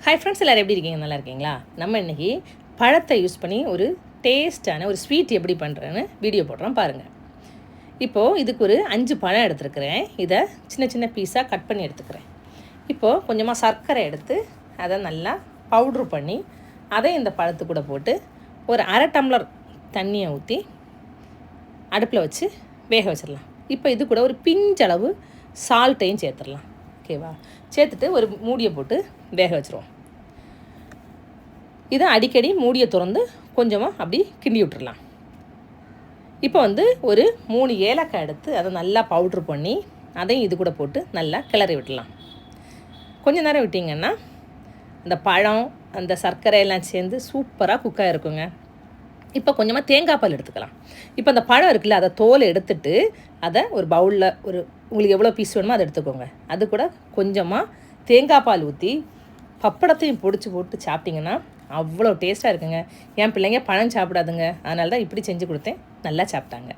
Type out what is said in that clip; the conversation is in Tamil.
ஹாய் ஃப்ரெண்ட்ஸ், எல்லோரும் எப்படி இருக்கீங்க? நல்லா இருக்கீங்களா? நம்ம இன்றைக்கி பழத்தை யூஸ் பண்ணி ஒரு டேஸ்ட்டான ஒரு ஸ்வீட் எப்படி பண்ணுறேன்னு வீடியோ போடுறோம் பாருங்கள். இப்போது இதுக்கு ஒரு 5 பழம் எடுத்துருக்கிறேன். இதை சின்ன சின்ன பீஸாக கட் பண்ணி எடுத்துக்கிறேன். இப்போது கொஞ்சமாக சர்க்கரை எடுத்து அதை நல்லா பவுட்ரு பண்ணி அதை இந்த பழத்து கூட போட்டு ஒரு 1/2 டம்ளர் தண்ணியை ஊற்றி அடுப்பில் வச்சு வேக வச்சிடலாம். இப்போ இது கூட ஒரு பிஞ்சளவு சால்ட்டையும் சேர்த்துடலாம். ஓகேவா? சேர்த்துட்டு ஒரு மூடியை போட்டு வேக வச்சுருவோம். இதை அடிக்கடி மூடியை திறந்து கொஞ்சமாக அப்படி கிண்டி விட்டுடலாம். இப்போ ஒரு 3 ஏலக்காய் எடுத்து அதை நல்லா பவுட்ரு பண்ணி அதையும் இது கூட போட்டு நல்லா கிளறி விட்டுடலாம். கொஞ்ச நேரம் விட்டிங்கன்னா அந்த பழம் அந்த சர்க்கரை எல்லாம் சேர்ந்து சூப்பராக குக்காக இருக்குங்க. இப்போ கொஞ்சமாக தேங்காய் பால் எடுத்துக்கலாம். இப்போ அந்த பழம் இருக்குல்ல, அதை தோலை எடுத்துட்டு அதை ஒரு பவுலில் உங்களுக்கு எவ்வளோ பீஸ் வேணுமோ அதை எடுத்துக்கோங்க. அது கூட கொஞ்சமாக தேங்காய் பால் ஊற்றி பப்படத்தையும் பொடிச்சு போட்டு சாப்பிட்டிங்கன்னா அவ்வளோ டேஸ்ட்டாக இருக்குங்க. என் பிள்ளைங்க பழம் சாப்பிடாதுங்க, அதனால தான் இப்படி செஞ்சு கொடுத்தேன். நல்லா சாப்பிட்டாங்க.